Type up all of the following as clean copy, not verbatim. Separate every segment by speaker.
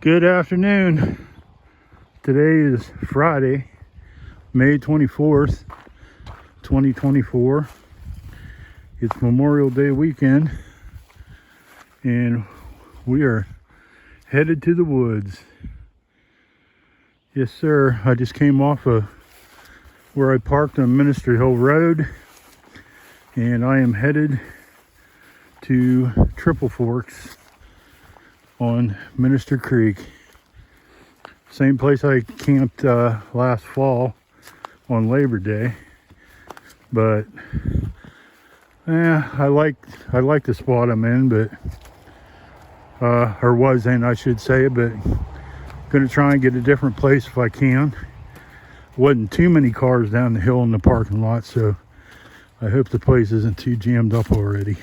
Speaker 1: Good afternoon. Today is Friday, May 24th, 2024. It's Memorial Day weekend, and we are headed to the woods. Yes, sir. I just came off of where I parked on Ministry Hill Road, and I am headed to Triple Forks on Minister Creek. Same place I camped last fall on Labor Day, but I like the spot I'm in, but or was in, I should say. But gonna try and get a different place if I can. Wasn't too many cars down the hill in the parking lot, so I hope the place isn't too jammed up already.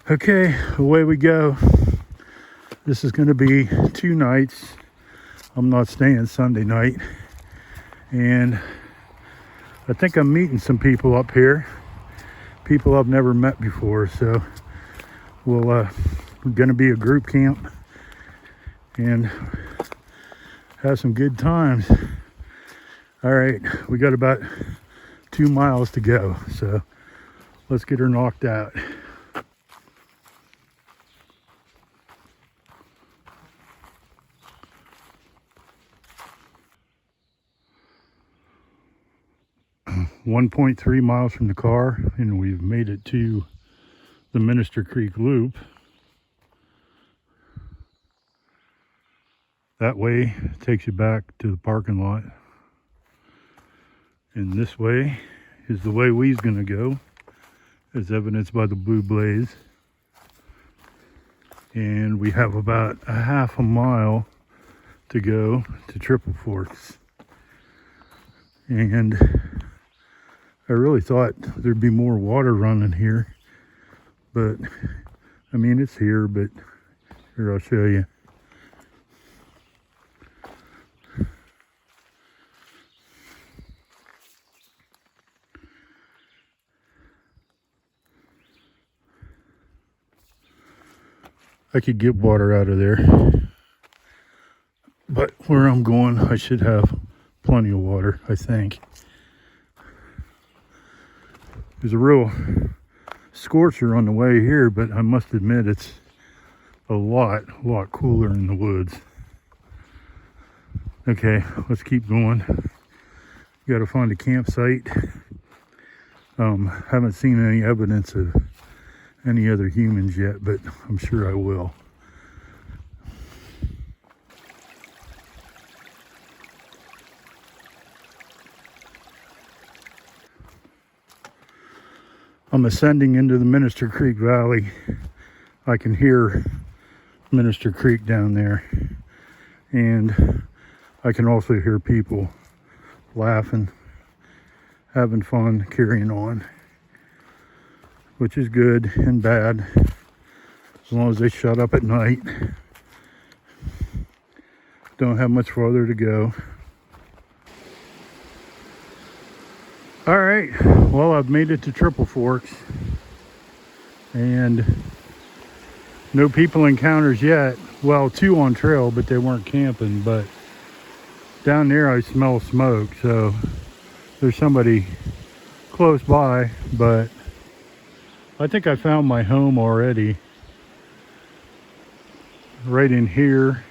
Speaker 1: Okay, away we go. This is going to be 2 nights. I'm not staying Sunday night. And I think I'm meeting some people up here. People I've never met before. So we're going to be a group camp and have some good times. All right, we got about 2 miles to go. So let's get her knocked out. .3 miles from the car, and we've made it to the Minister Creek Loop. That way takes you back to the parking lot, and this way is the way we's gonna go, as evidenced by the blue blaze. And we have about a half a mile to go to Triple Forks, and I really thought there'd be more water running here, but I mean, it's here, but here, I'll show you. I could get water out of there, but where I'm going, I should have plenty of water, I think. There's a real scorcher on the way here, but I must admit it's a lot cooler in the woods. Okay, let's keep going. Got to find a campsite. Haven't seen any evidence of any other humans yet, but I'm sure I will. I'm ascending into the Minister Creek Valley. I can hear Minister Creek down there, and I can also hear people laughing, having fun, carrying on, which is good and bad as long as they shut up at night. Don't have much farther to go. All right, well, I've made it to Triple Forks, and no people encounters yet. Well, 2 on trail, but they weren't camping. But down there I smell smoke, so there's somebody close by, but I think I found my home already. Right in here.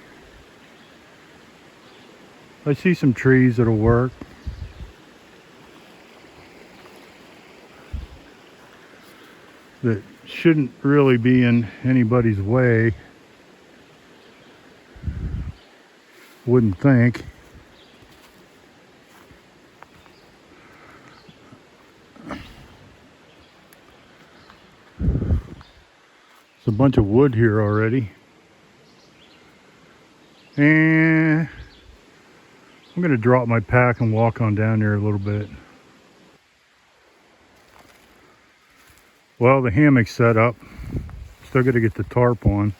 Speaker 1: I see some trees that'll work. That shouldn't really be in anybody's way, wouldn't think. There's a bunch of wood here already, and I'm gonna drop my pack and walk on down there a little bit. Well, the hammock's set up. Still got to get the tarp on,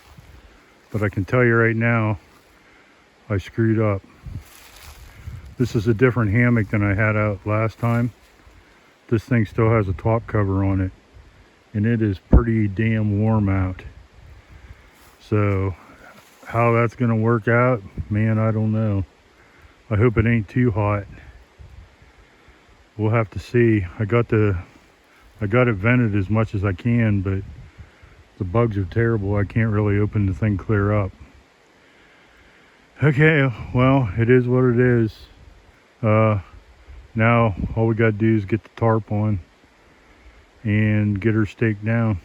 Speaker 1: but I can tell you right now, I screwed up. This is a different hammock than I had out last time. This thing still has a top cover on it, and it is pretty damn warm out. So How that's gonna work out, man, I don't know. I hope it ain't too hot. We'll have to see. I got it vented as much as I can, but the bugs are terrible. I can't really open the thing clear up. Okay, well, it is what it is. Now all we gotta do is get the tarp on and get her staked down.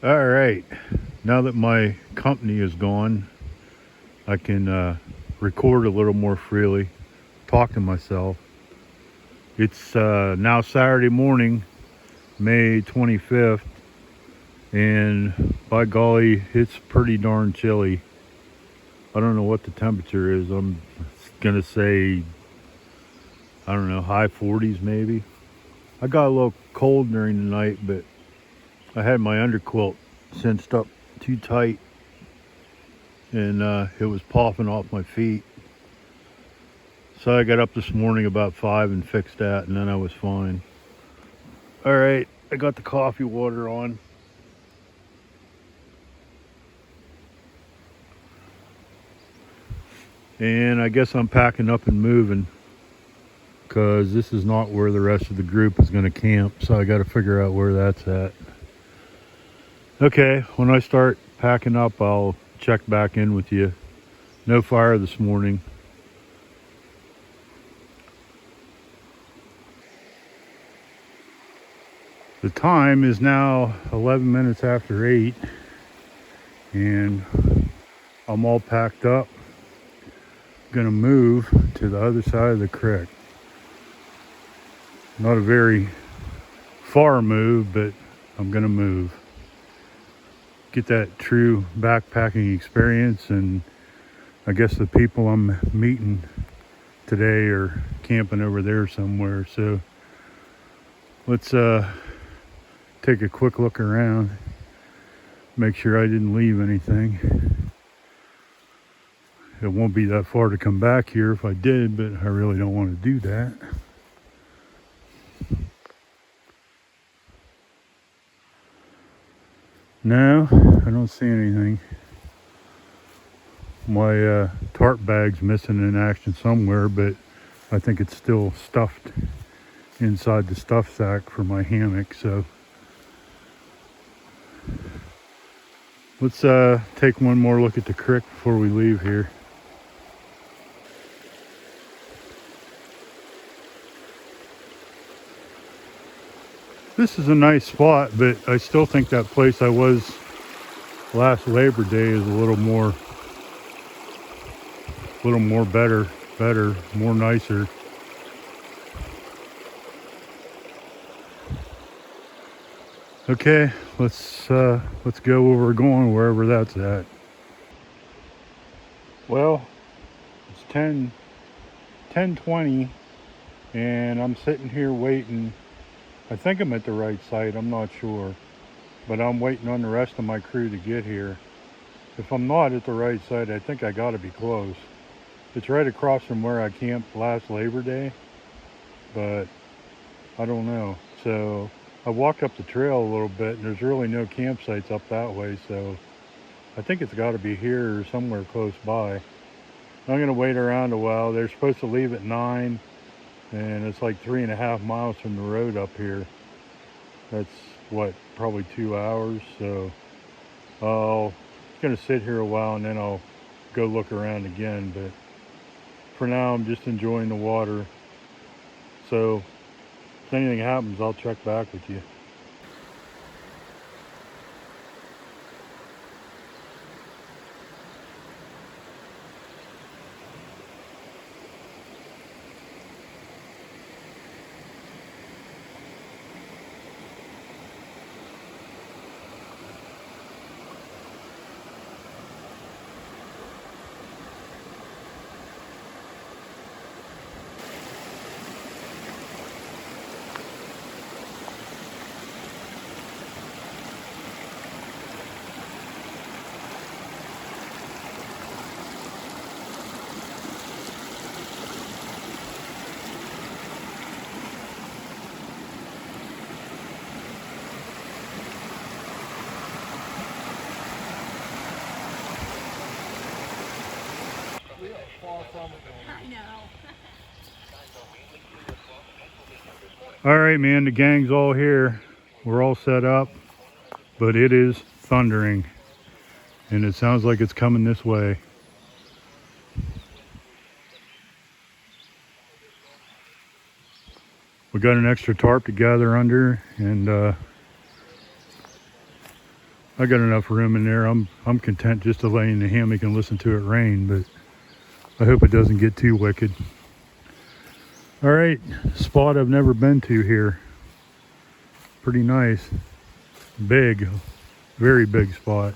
Speaker 1: All right, now that my company is gone, I can record a little more freely, talk to myself. It's now Saturday morning, May 25th, and by golly, it's pretty darn chilly. I don't know what the temperature is. I'm gonna say, I don't know, high 40s maybe. I got a little cold during the night, but I had my underquilt cinched up too tight, and it was popping off my feet. So I got up this morning about 5 and fixed that, and then I was fine. All right, I got the coffee water on. And I guess I'm packing up and moving, because this is not where the rest of the group is going to camp, so I got to figure out where that's at. Okay, when I start packing up, I'll check back in with you. No fire this morning. The time is now 11 minutes after 8, and I'm all packed up. Gonna move to the other side of the creek. Not a very far move, but I'm gonna move. Get that true backpacking experience, and I guess the people I'm meeting today are camping over there somewhere. So let's take a quick look around, make sure I didn't leave anything. It won't be that far to come back here if I did, but I really don't want to do that. No, I don't see anything. My tarp bag's missing in action somewhere, but I think it's still stuffed inside the stuff sack for my hammock. So let's take one more look at the creek before we leave here. This is a nice spot, but I still think that place I was last Labor Day is a little more better, more nicer. Okay, let's go where we're going, wherever that's at. Well, it's 10:20, and I'm sitting here waiting. I think I'm at the right site, I'm not sure, but I'm waiting on the rest of my crew to get here. If I'm not at the right site, I think I gotta be close. It's right across from where I camped last Labor Day, but I don't know. So I walked up the trail a little bit, and there's really no campsites up that way, so I think it's got to be here or somewhere close by. I'm going to wait around a while. They're supposed to leave at 9, and it's like 3.5 miles from the road up here. That's what, probably 2 hours. So I'm going to sit here a while, and then I'll go look around again. But for now, I'm just enjoying the water. So if anything happens, I'll check back with you.
Speaker 2: I know.
Speaker 1: All right, man, the gang's all here. We're all set up, but it is thundering, and it sounds like it's coming this way. We got an extra tarp to gather under, and I got enough room in there. I'm content just to lay in the hammock and listen to it rain, but I hope it doesn't get too wicked. All right, spot I've never been to here. Pretty nice. Big, very big spot.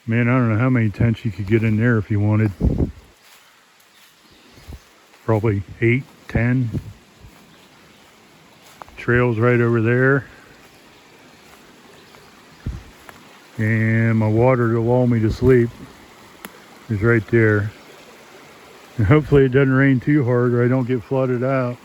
Speaker 1: Man, I don't know how many tents you could get in there if you wanted. Probably 8, 10. Trails right over there. And my water to lull me to sleep is right there. And hopefully it doesn't rain too hard or I don't get flooded out.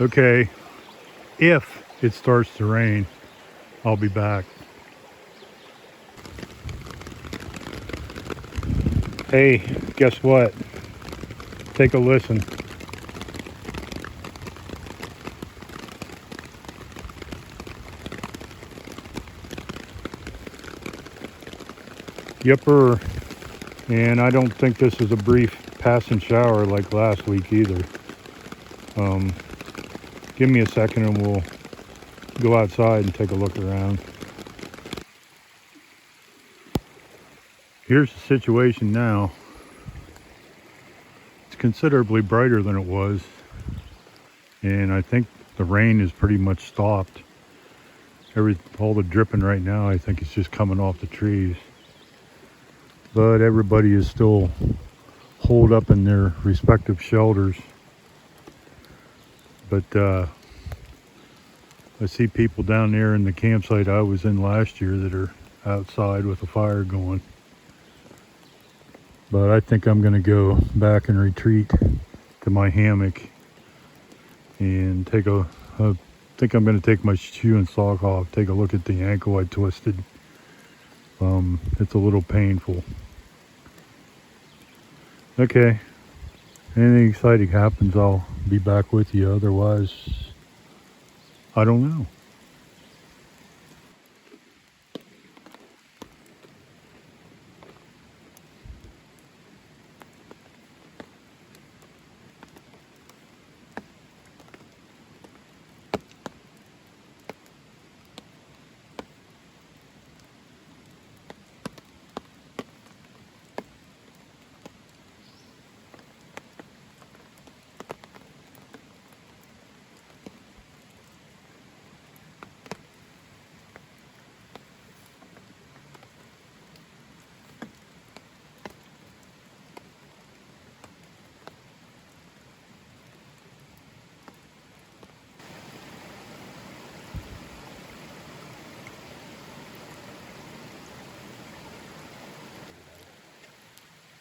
Speaker 1: Okay, if it starts to rain, I'll be back. Hey, guess what? Take a listen. Yipper. And I don't think this is a brief passing shower like last week either. Give me a second and we'll go outside and take a look around. Here's the situation now. It's considerably brighter than it was, and I think the rain is pretty much stopped. All the dripping right now, I think it's just coming off the trees. But everybody is still holed up in their respective shelters. But I see people down there in the campsite I was in last year that are outside with a fire going. But I think I'm going to go back and retreat to my hammock and I think I'm going to take my shoe and sock off, take a look at the ankle I twisted it's a little painful. Okay, anything exciting happens, I'll be back with you. Otherwise, I don't know.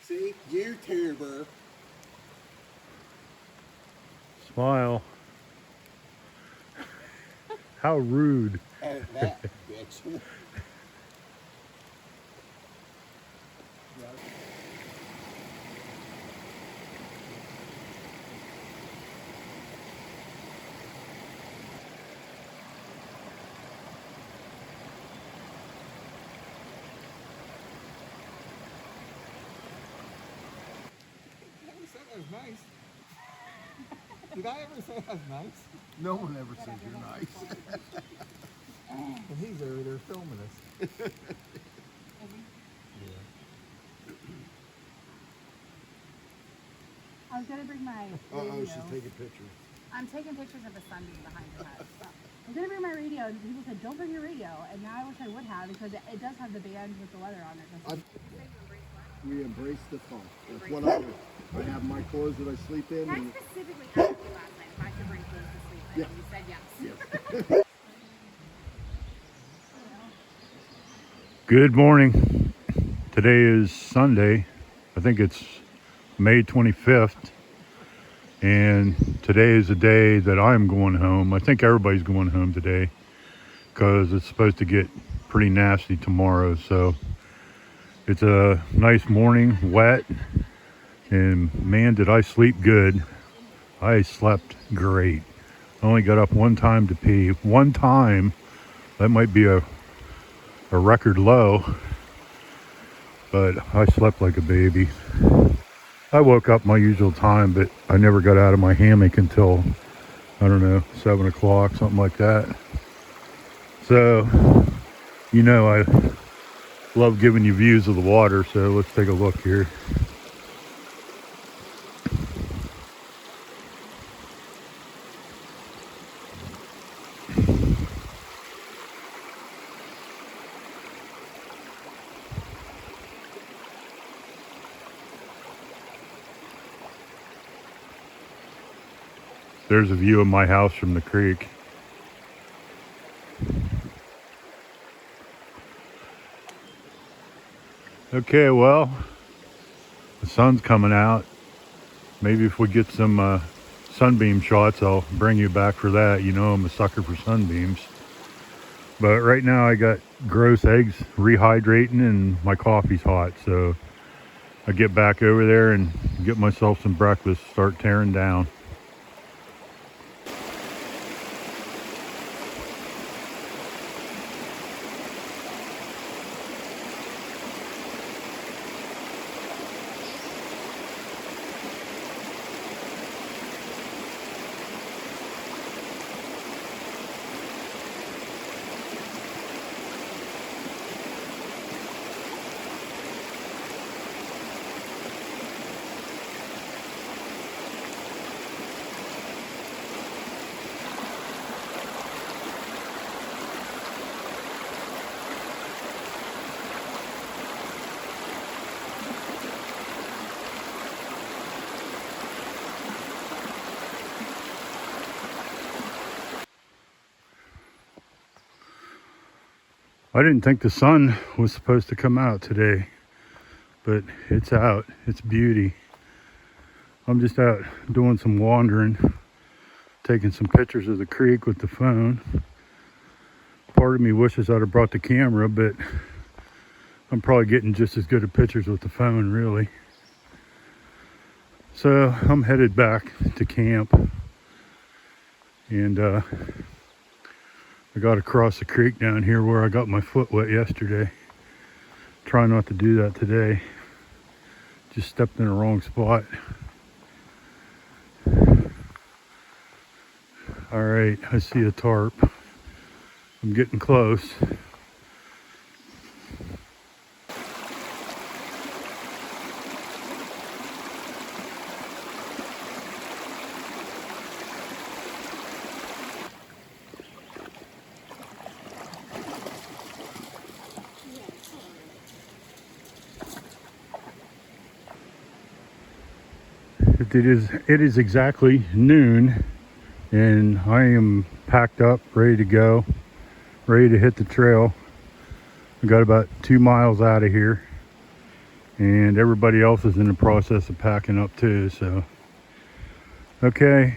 Speaker 2: See, YouTuber.
Speaker 1: Smile. How rude.
Speaker 2: Oh, that bitch. That was nice. Did I ever say that was nice?
Speaker 3: No one ever says you're nice.
Speaker 2: And he's over there filming us.
Speaker 4: I was gonna bring my radio.
Speaker 3: Uh-oh, she's taking pictures.
Speaker 4: I'm taking pictures of the sunbeam behind your head. So. I was gonna bring my radio, and people said, don't bring your radio. And now I wish I would have, because it does have the band with the weather on it.
Speaker 3: We embrace the funk. That's what I do. I have my clothes that I sleep in.
Speaker 4: I
Speaker 3: And
Speaker 4: specifically asked you last night if I could bring clothes to sleep in,
Speaker 3: Yeah.
Speaker 4: and you said yes.
Speaker 3: yes.
Speaker 1: Good morning. Today is Sunday. I think it's May 25th. And today is the day that I'm going home. I think everybody's going home today because it's supposed to get pretty nasty tomorrow. So it's a nice morning, wet. And man, did I sleep good. I slept great. I only got up one time to pee. One time. That might be a record low. But I slept like a baby. I woke up my usual time, but I never got out of my hammock until, I don't know, 7 o'clock, something like that. So, you know, I love giving you views of the water, so let's take a look here. There's a view of my house from the creek. Okay, well, the sun's coming out. Maybe if we get some sunbeam shots, I'll bring you back for that. You know I'm a sucker for sunbeams. But right now I got gross eggs rehydrating and my coffee's hot. So I get back over there and get myself some breakfast, start tearing down. I didn't think the sun was supposed to come out today, but it's out. It's beauty. I'm just out doing some wandering, taking some pictures of the creek with the phone. Part of me wishes I'd have brought the camera, but I'm probably getting just as good of pictures with the phone, really. So I'm headed back to camp, and I got to cross the creek down here where I got my foot wet yesterday. Try not to do that today. Just stepped in the wrong spot. All right, I see a tarp. I'm getting close. It is exactly noon, and I am packed up, ready to go, ready to hit the trail. I got about 2 miles out of here, and everybody else is in the process of packing up too. So, okay,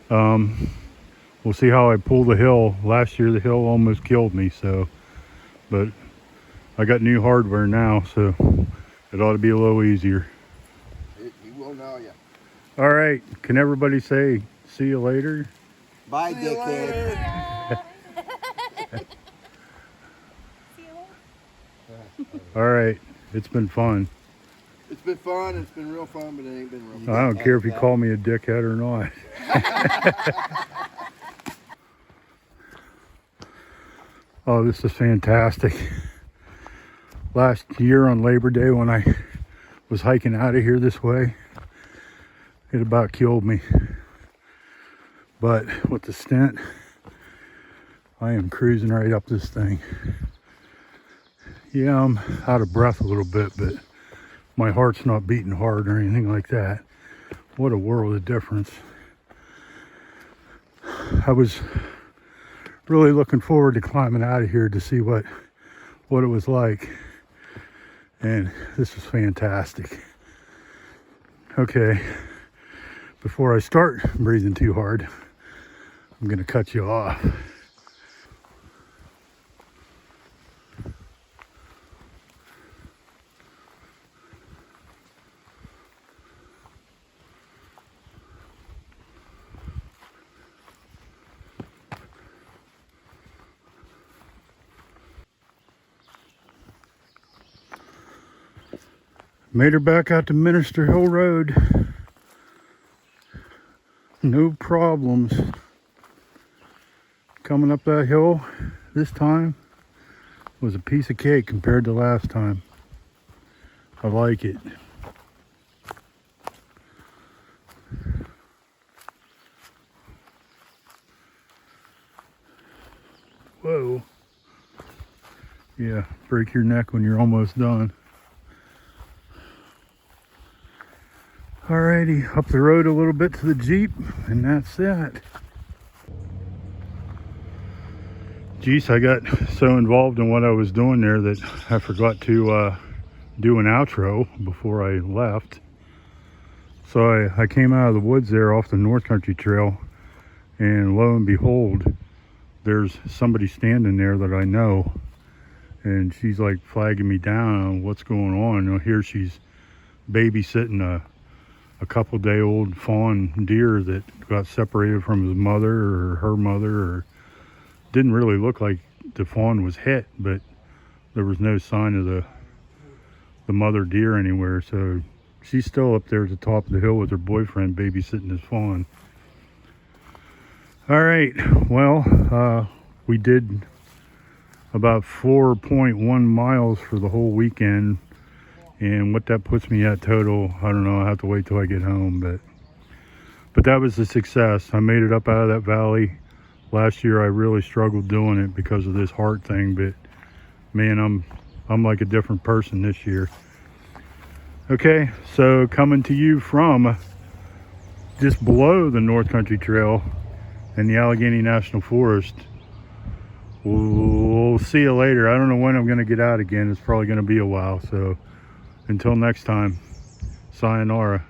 Speaker 1: we'll see how I pull the hill. Last year the hill almost killed me, so, but I got new hardware now, so it ought to be a little easier.
Speaker 3: He will know you.
Speaker 1: All right, can everybody say see you later?
Speaker 3: Bye, dickhead.
Speaker 1: All right, it's been fun.
Speaker 3: It's been fun. It's been real fun, but it ain't been real fun.
Speaker 1: I don't care if you call me a dickhead or not. Oh, this is fantastic. Last year on Labor Day when I was hiking out of here this way, it about killed me. But with the stent, I am cruising right up this thing. Yeah, I'm out of breath a little bit, but my heart's not beating hard or anything like that. What a world of difference. I was really looking forward to climbing out of here to see what it was like. And this was fantastic. Okay, before I start breathing too hard, I'm gonna cut you off. Made her back out to Minister Hill Road. No problems. Coming up that hill this time was a piece of cake compared to last time. I like it. Whoa. Yeah, break your neck when you're almost done. Alrighty, up the road a little bit to the Jeep, and that's that. Geez, I got so involved in what I was doing there that I forgot to do an outro before I left. So I came out of the woods there off the North Country Trail, and lo and behold, there's somebody standing there that I know, and she's like flagging me down on what's going on. You know, here she's babysitting a couple-day-old fawn deer that got separated from his mother or her mother, or didn't really look like the fawn was hit, but there was no sign of the mother deer anywhere. So she's still up there at the top of the hill with her boyfriend babysitting his fawn. All right, well, we did about 4.1 miles for the whole weekend. And what that puts me at total, I don't know, I'll have to wait till I get home, but that was a success. I made it up out of that valley. Last year I really struggled doing it because of this heart thing, but man, I'm like a different person this year. Okay, so coming to you from just below the North Country Trail and the Allegheny National Forest. We'll see you later. I don't know when I'm going to get out again. It's probably going to be a while, so until next time, sayonara.